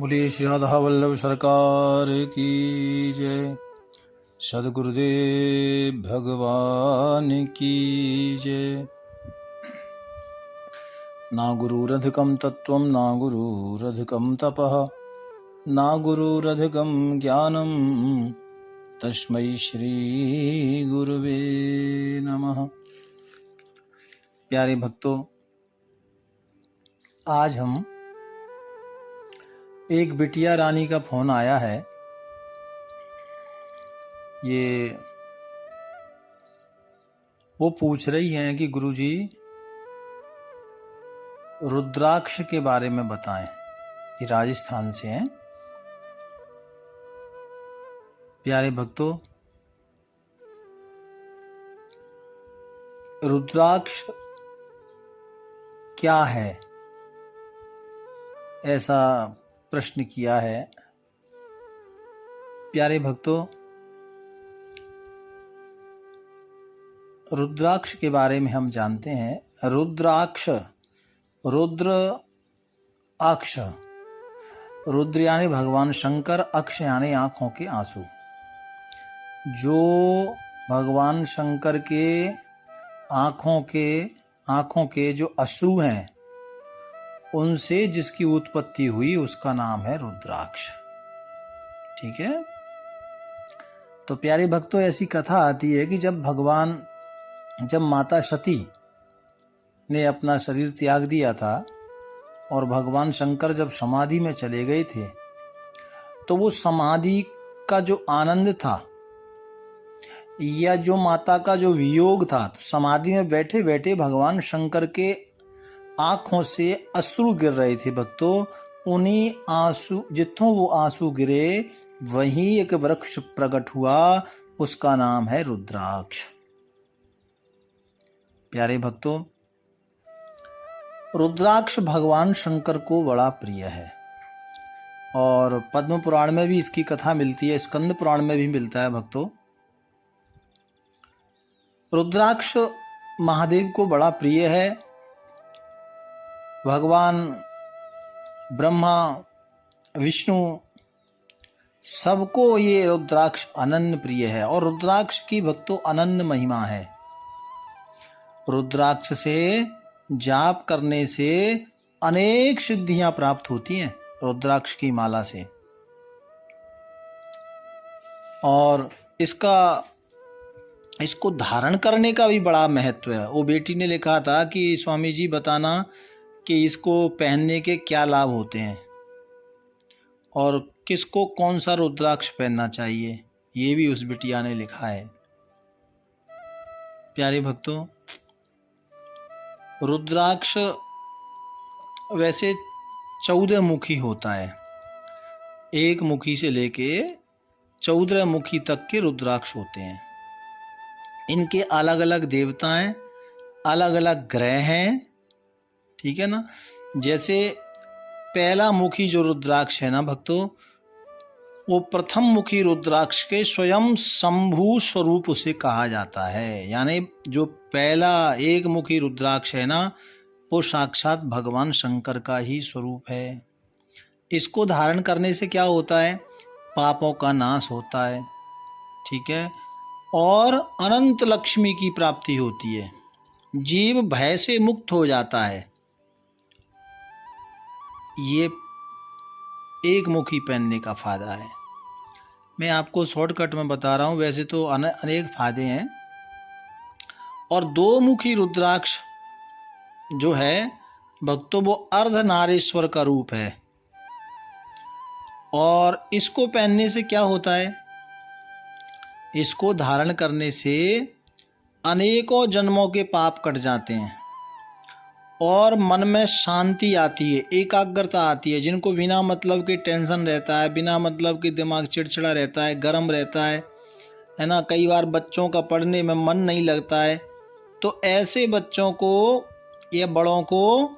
बोलिए श्री राधा वल्लभ सरकार की जय। सद्गुरुदेव भगवान की जय। ना गुरुरधिकं तत्त्वं ना गुरुरधिकं तपः ना गुरुरधिकं ज्ञानं तस्मै श्री गुरुवे नमः। प्यारे भक्तों, आज हम एक बिटिया रानी का फोन आया है। ये वो पूछ रही हैं कि गुरुजी रुद्राक्ष के बारे में बताएं। ये राजस्थान से हैं। प्यारे भक्तों, रुद्राक्ष क्या है, ऐसा प्रश्न किया है। प्यारे भक्तों, रुद्राक्ष के बारे में हम जानते हैं। रुद्राक्ष, रुद्र अक्ष, रुद्र यानी भगवान शंकर, अक्ष यानी आंखों के आंसू। जो भगवान शंकर के आंखों के जो अश्रु हैं, उनसे जिसकी उत्पत्ति हुई उसका नाम है रुद्राक्ष। ठीक है। तो प्यारे भक्तों, ऐसी कथा आती है कि जब माता सती ने अपना शरीर त्याग दिया था और भगवान शंकर जब समाधि में चले गए थे, तो वो समाधि का जो आनंद था या जो माता का जो वियोग था, तो समाधि में बैठे बैठे भगवान शंकर के आंखों से अश्रु गिर रहे थे। भक्तों, उन्हीं आंसू, जितों वो आंसू गिरे वहीं एक वृक्ष प्रकट हुआ, उसका नाम है रुद्राक्ष। प्यारे भक्तों, रुद्राक्ष भगवान शंकर को बड़ा प्रिय है और पद्म पुराण में भी इसकी कथा मिलती है, स्कंद पुराण में भी मिलता है। भक्तों, रुद्राक्ष महादेव को बड़ा प्रिय है। भगवान ब्रह्मा, विष्णु, सबको ये रुद्राक्ष अनन्य प्रिय है और रुद्राक्ष की भक्तों अनन्य महिमा है। रुद्राक्ष से जाप करने से अनेक सिद्धियां प्राप्त होती हैं, रुद्राक्ष की माला से। और इसको धारण करने का भी बड़ा महत्व है। वो बेटी ने लिखा था कि स्वामी जी बताना कि इसको पहनने के क्या लाभ होते हैं और किसको कौन सा रुद्राक्ष पहनना चाहिए, ये भी उस बिटिया ने लिखा है। प्यारे भक्तों, रुद्राक्ष वैसे 14 मुखी होता है। एक मुखी से लेके 14 मुखी तक के रुद्राक्ष होते हैं। इनके अलग अलग देवताएं, अलग अलग ग्रह हैं। ठीक है ना। जैसे पहला मुखी जो रुद्राक्ष है ना भक्तों, वो प्रथम मुखी रुद्राक्ष के स्वयं शंभु स्वरूप उसे कहा जाता है। यानी जो पहला एक मुखी रुद्राक्ष है ना, वो साक्षात भगवान शंकर का ही स्वरूप है। इसको धारण करने से क्या होता है? पापों का नाश होता है। ठीक है। और अनंत लक्ष्मी की प्राप्ति होती है। जीव भय से मुक्त हो जाता है। ये एक मुखी पहनने का फायदा है। मैं आपको शॉर्टकट में बता रहा हूँ, वैसे तो अनेक फायदे हैं। और 2 मुखी रुद्राक्ष जो है भक्तों, वो अर्धनारीश्वर का रूप है। और इसको पहनने से क्या होता है? इसको धारण करने से अनेकों जन्मों के पाप कट जाते हैं और मन में शांति आती है, एकाग्रता आती है। जिनको बिना मतलब के टेंशन रहता है, बिना मतलब के दिमाग चिड़चिड़ा रहता है, गर्म रहता है ना, कई बार बच्चों का पढ़ने में मन नहीं लगता है, तो ऐसे बच्चों को या बड़ों को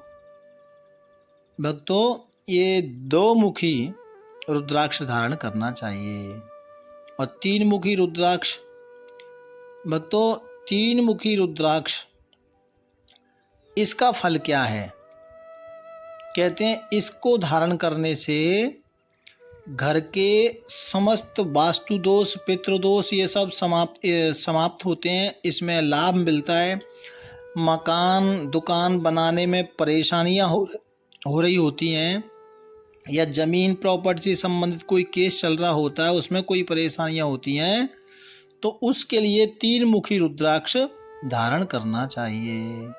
भक्तों ये 2 मुखी रुद्राक्ष धारण करना चाहिए। और 3 मुखी रुद्राक्ष भक्तों, 3 मुखी रुद्राक्ष, इसका फल क्या है? कहते हैं इसको धारण करने से घर के समस्त वास्तु दोष, पितृदोष ये सब समाप्त होते हैं। इसमें लाभ मिलता है। मकान दुकान बनाने में परेशानियां हो रही होती हैं, या ज़मीन प्रॉपर्टी से संबंधित कोई केस चल रहा होता है, उसमें कोई परेशानियां होती हैं, तो उसके लिए 3 मुखी रुद्राक्ष धारण करना चाहिए।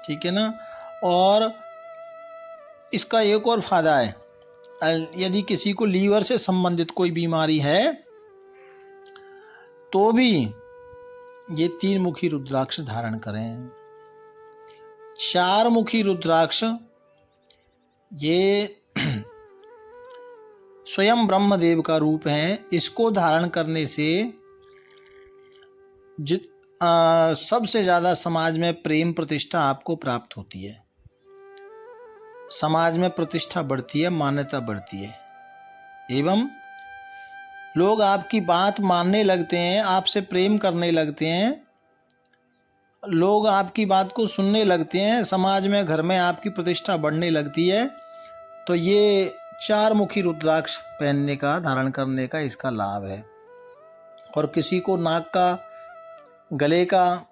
ठीक है ना। और इसका एक और फायदा है, यदि किसी को लीवर से संबंधित कोई बीमारी है तो भी ये 3 मुखी रुद्राक्ष धारण करें। 4 मुखी रुद्राक्ष ये स्वयं ब्रह्मदेव का रूप है। इसको धारण करने से सबसे ज़्यादा समाज में प्रेम प्रतिष्ठा आपको प्राप्त होती है। समाज में प्रतिष्ठा बढ़ती है, मान्यता बढ़ती है, एवं लोग आपकी बात मानने लगते हैं, आपसे प्रेम करने लगते हैं, लोग आपकी बात को सुनने लगते हैं, समाज में घर में आपकी प्रतिष्ठा बढ़ने लगती है। तो ये 4 मुखी रुद्राक्ष पहनने का, धारण करने का इसका लाभ है। और किसी को नाक का, गले का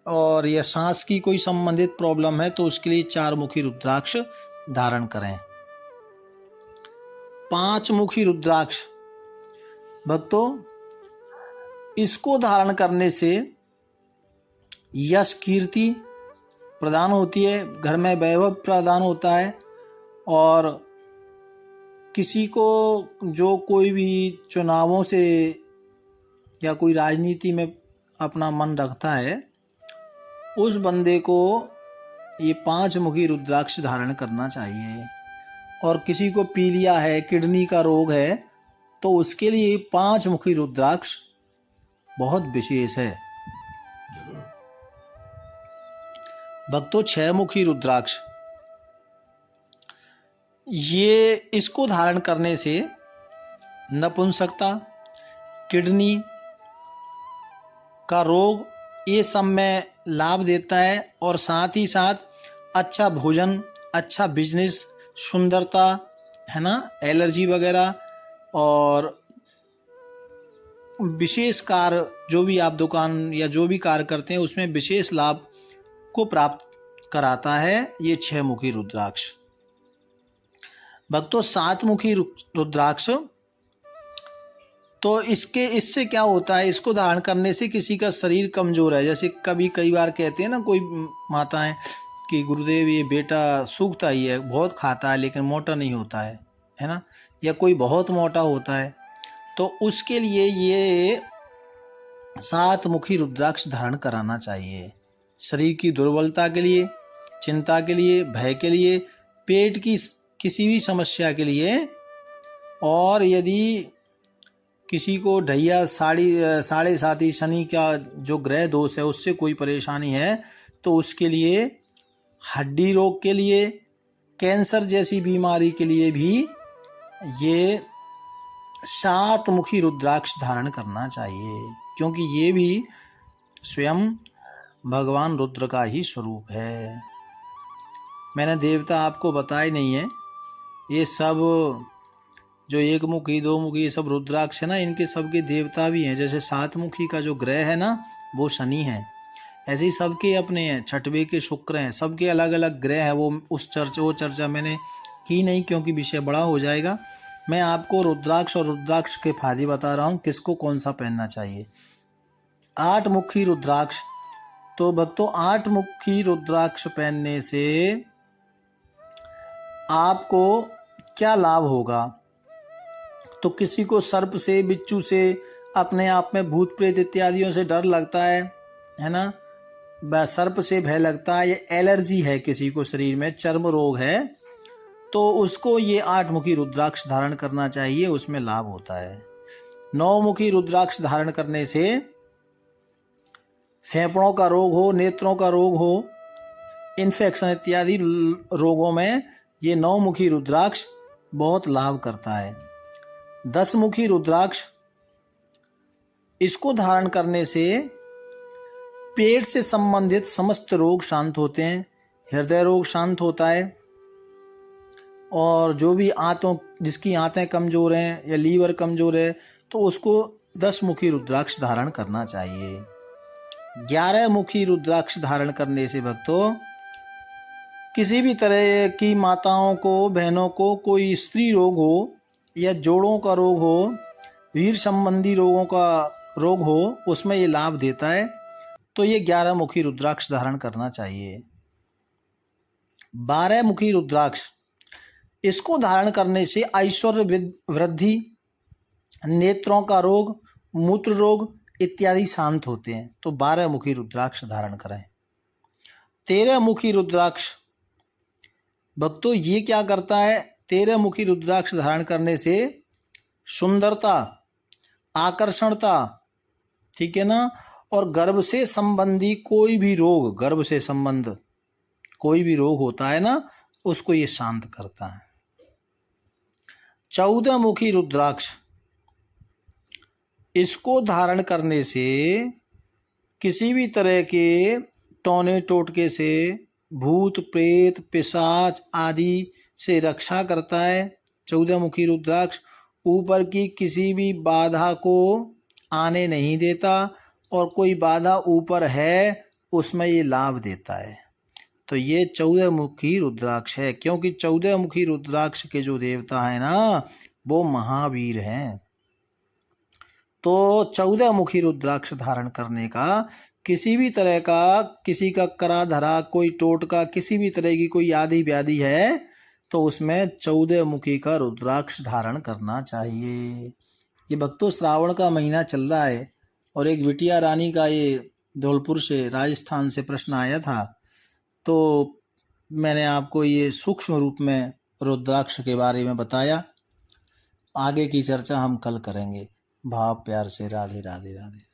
और या सांस की कोई संबंधित प्रॉब्लम है तो उसके लिए 4 मुखी रुद्राक्ष धारण करें। 5 मुखी रुद्राक्ष भक्तों, इसको धारण करने से यश कीर्ति प्रदान होती है, घर में वैभव प्रदान होता है। और किसी को जो कोई भी चुनावों से या कोई राजनीति में अपना मन रखता है, उस बंदे को ये 5 मुखी रुद्राक्ष धारण करना चाहिए। और किसी को पीलिया है, किडनी का रोग है, तो उसके लिए 5 मुखी रुद्राक्ष बहुत विशेष है। भक्तों, 6 मुखी रुद्राक्ष, ये इसको धारण करने से नपुंसकता, किडनी का रोग, ये सब में लाभ देता है। और साथ ही साथ अच्छा भोजन, अच्छा बिजनेस, सुंदरता है ना, एलर्जी वगैरह, और विशेष कार्य जो भी आप दुकान या जो भी कार्य करते हैं उसमें विशेष लाभ को प्राप्त कराता है ये 6 मुखी रुद्राक्ष। भक्तों, 7 मुखी रुद्राक्ष, तो इससे क्या होता है, इसको धारण करने से किसी का शरीर कमजोर है, जैसे कई बार कहते हैं ना कोई माताएं कि गुरुदेव ये बेटा सूखता ही है, बहुत खाता है लेकिन मोटा नहीं होता है ना, या कोई बहुत मोटा होता है, तो उसके लिए ये 7 मुखी रुद्राक्ष धारण कराना चाहिए। शरीर की दुर्बलता के लिए, चिंता के लिए, भय के लिए, पेट की किसी भी समस्या के लिए, और यदि किसी को ढैया साढ़े साथी शनि का जो ग्रह दोष है उससे कोई परेशानी है तो उसके लिए, हड्डी रोग के लिए, कैंसर जैसी बीमारी के लिए भी ये 7 मुखी रुद्राक्ष धारण करना चाहिए, क्योंकि ये भी स्वयं भगवान रुद्र का ही स्वरूप है। मैंने देवता आपको बताए नहीं है, ये सब जो 1 मुखी 2 मुखी ये सब रुद्राक्ष है ना, इनके सबके देवता भी हैं। जैसे 7 मुखी का जो ग्रह है ना वो शनि है, ऐसे ही सबके अपने हैं, 6वें के शुक्र हैं, सबके अलग अलग ग्रह है। वो चर्चा मैंने की नहीं क्योंकि विषय बड़ा हो जाएगा। मैं आपको रुद्राक्ष और रुद्राक्ष के फायदे बता रहा हूँ, किसको कौन सा पहनना चाहिए। 8 मुखी रुद्राक्ष, तो भक्तों 8 मुखी रुद्राक्ष पहनने से आपको क्या लाभ होगा। तो किसी को सर्प से, बिच्छू से, अपने आप में भूत प्रेत इत्यादियों से डर लगता है ना, सर्प से भय लगता है, या एलर्जी है किसी को, शरीर में चर्म रोग है, तो उसको ये 8 मुखी रुद्राक्ष धारण करना चाहिए, उसमें लाभ होता है। 9 मुखी रुद्राक्ष धारण करने से फेफड़ों का रोग हो, नेत्रों का रोग हो, इन्फेक्शन इत्यादि रोगों में ये 9 मुखी रुद्राक्ष बहुत लाभ करता है। 10 मुखी रुद्राक्ष, इसको धारण करने से पेट से संबंधित समस्त रोग शांत होते हैं, हृदय रोग शांत होता है, और जो भी जिसकी आंतें कमज़ोर हैं या लीवर कमज़ोर है तो उसको 10 मुखी रुद्राक्ष धारण करना चाहिए। 11 मुखी रुद्राक्ष धारण करने से भक्तों किसी भी तरह की माताओं को, बहनों को कोई स्त्री रोग हो या जोड़ों का रोग हो, वीर संबंधी रोगों का रोग हो, उसमें ये लाभ देता है। तो ये 11 मुखी रुद्राक्ष धारण करना चाहिए। 12 मुखी रुद्राक्ष, इसको धारण करने से ऐश्वर्य वृद्धि, नेत्रों का रोग, मूत्र रोग इत्यादि शांत होते हैं। तो 12 मुखी रुद्राक्ष धारण करें। 13 मुखी रुद्राक्ष भक्तों ये क्या करता है? 13 मुखी रुद्राक्ष धारण करने से सुंदरता, आकर्षणता, ठीक है ना, और गर्भ से संबंधी कोई भी रोग, गर्भ से संबंध कोई भी रोग होता है ना, उसको ये शांत करता है। 14 मुखी रुद्राक्ष, इसको धारण करने से किसी भी तरह के टोने टोटके से, भूत प्रेत पिशाच आदि से रक्षा करता है। 14 मुखी रुद्राक्ष ऊपर की किसी भी बाधा को आने नहीं देता और कोई बाधा ऊपर है उसमें ये लाभ देता है। तो ये 14 मुखी रुद्राक्ष है, क्योंकि 14 मुखी रुद्राक्ष के जो देवता है ना वो महावीर हैं। तो 14 मुखी रुद्राक्ष धारण करने का किसी भी तरह का, किसी का करा धरा, कोई टोटका, किसी भी तरह की कोई आदि व्याधि है तो उसमें 14 मुखी का रुद्राक्ष धारण करना चाहिए। ये भक्तों श्रावण का महीना चल रहा है और एक बिटिया रानी का ये धौलपुर से, राजस्थान से प्रश्न आया था, तो मैंने आपको ये सूक्ष्म रूप में रुद्राक्ष के बारे में बताया। आगे की चर्चा हम कल करेंगे। भाव प्यार से राधे राधे राधे।